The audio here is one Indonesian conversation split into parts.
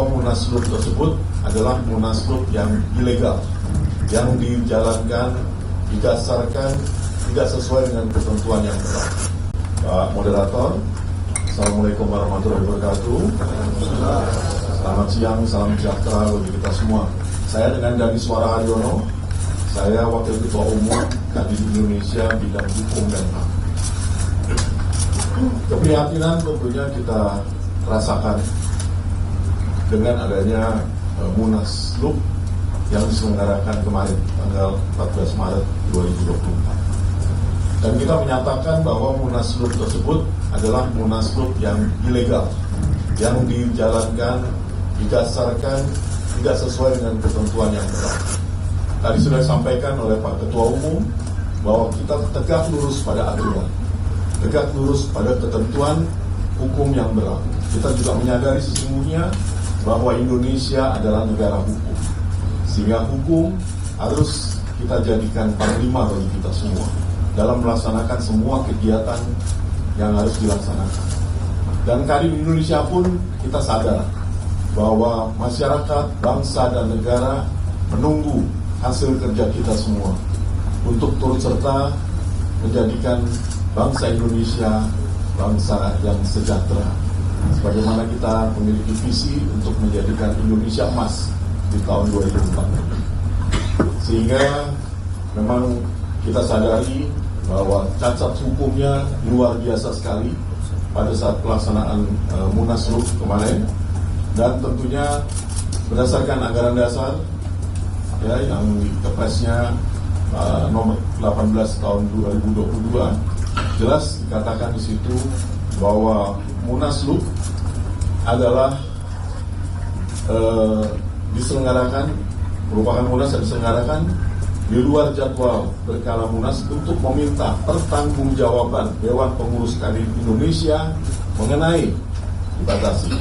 Munaslup tersebut adalah munaslup yang ilegal, yang dijalankan, didasarkan tidak sesuai dengan ketentuan yang berlaku. Pak Moderator, Assalamualaikum warahmatullahi wabarakatuh. Selamat siang, salam sejahtera bagi kita semua. Saya dengan Dani Suara Haryono, saya Wakil Ketua Umum Kadin Indonesia Bidang Hukum dan HAM. Keprihatinan tentunya kita rasakan dengan adanya Munaslup yang diselenggarakan kemarin tanggal 14 Maret 2024. Dan kita menyatakan bahwa Munaslup tersebut adalah Munaslup yang ilegal, yang dijalankan, didasarkan tidak sesuai dengan ketentuan yang berlaku. Tadi sudah disampaikan oleh Pak Ketua Umum bahwa kita tegak lurus pada aturan, tegak lurus pada ketentuan hukum yang berlaku. Kita juga menyadari sesungguhnya bahwa Indonesia adalah negara hukum, sehingga hukum harus kita jadikan panglima bagi kita semua dalam melaksanakan semua kegiatan yang harus dilaksanakan. Dan Kadin Indonesia pun kita sadar bahwa masyarakat, bangsa, dan negara menunggu hasil kerja kita semua untuk turut serta menjadikan bangsa Indonesia bangsa yang sejahtera. Sebagaimana kita memiliki visi untuk menjadikan Indonesia emas di tahun 2040. Sehingga memang kita sadari bahwa cacat hukumnya luar biasa sekali pada saat pelaksanaan Munaslup kemarin. Dan tentunya berdasarkan anggaran dasar ya, yang di Kepresnya nomor 18 tahun 2022, jelas dikatakan di situ bahwa Munaslup adalah diselenggarakan, merupakan Munas yang diselenggarakan di luar jadwal berkala Munas untuk meminta pertanggungjawaban Dewan Pengurus Kadin Indonesia mengenai dibatasi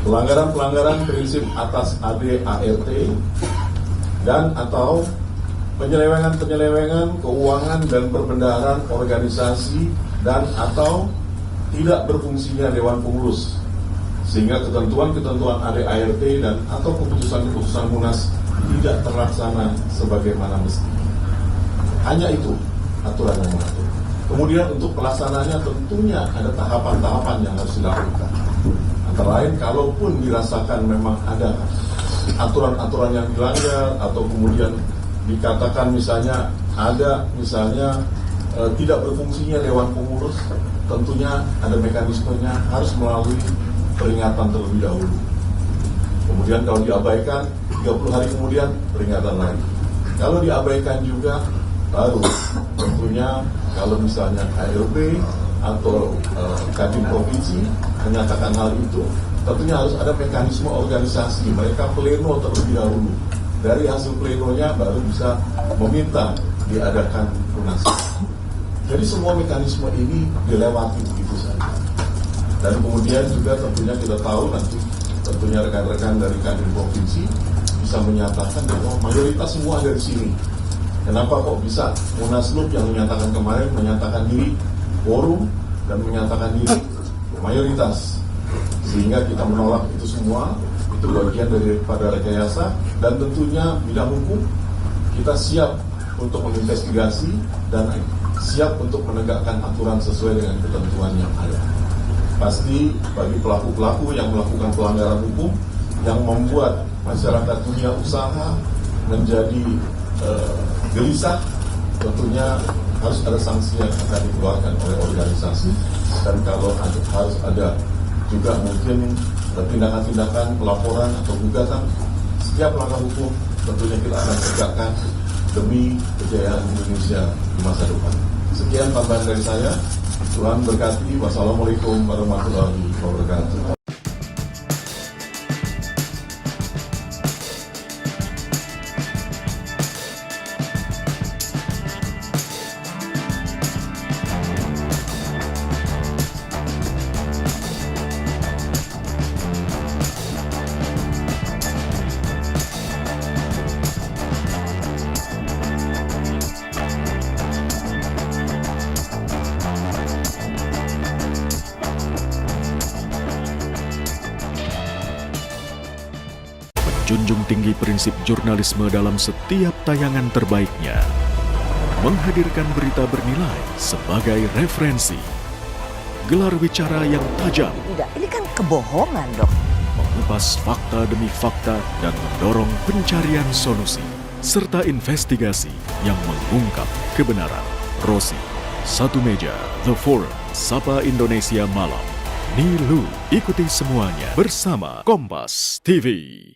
pelanggaran-pelanggaran prinsip atas ADART dan atau penyelewengan-penyelewengan keuangan dan perbendaharaan organisasi dan atau tidak berfungsinya Dewan Pengurus, sehingga ketentuan-ketentuan ADART dan atau keputusan-keputusan Munas tidak terlaksana sebagaimana mestinya. Hanya itu aturan yang mengatur. Kemudian untuk pelaksanaannya tentunya ada tahapan-tahapan yang harus dilakukan. Antara lain, kalaupun dirasakan memang ada aturan-aturan yang dilanggar atau kemudian dikatakan misalnya ada tidak berfungsinya Dewan Pengurus, tentunya ada mekanismenya, harus melalui peringatan terlebih dahulu. Kemudian kalau diabaikan, 30 hari kemudian peringatan lagi. Kalau diabaikan juga, baru tentunya kalau misalnya KLB atau Kadin Provinsi menyatakan hal itu, tentunya harus ada mekanisme organisasi. Mereka pleno terlebih dahulu. Dari hasil plenonya baru bisa meminta diadakan Munaslup. Jadi semua mekanisme ini dilewati begitu saja. Dan kemudian juga tentunya kita tahu nanti tentunya rekan-rekan dari Kadin Provinsi bisa menyatakan bahwa mayoritas semua ada di sini. Kenapa kok bisa Munaslup yang menyatakan kemarin menyatakan diri quorum dan menyatakan diri mayoritas, sehingga kita menolak itu semua. Itu bagian daripada rekayasa, dan tentunya bidang hukum kita siap untuk menginvestigasi dan siap untuk menegakkan aturan sesuai dengan ketentuan yang ada. Pasti bagi pelaku-pelaku yang melakukan pelanggaran hukum yang membuat masyarakat dunia usaha menjadi gelisah, tentunya harus ada sanksi yang akan dikeluarkan oleh organisasi. Dan kalau harus ada juga mungkin tindakan-tindakan pelaporan atau gugatan, setiap langkah hukum tentunya kita akan tegakkan demi kejayaan Indonesia di masa depan. Sekian tambahan dari saya. Tuhan berkati. Wassalamualaikum warahmatullahi wabarakatuh. menjunjung tinggi prinsip jurnalisme dalam setiap tayangan terbaiknya, menghadirkan berita bernilai sebagai referensi, gelar bicara yang tajam, Tidak, ini kan kebohongan dok. mengupas fakta demi fakta dan mendorong pencarian solusi, serta investigasi yang mengungkap kebenaran. Rosi, Satu Meja, The Forum, Sapa Indonesia Malam, Nilu, ikuti semuanya bersama Kompas TV.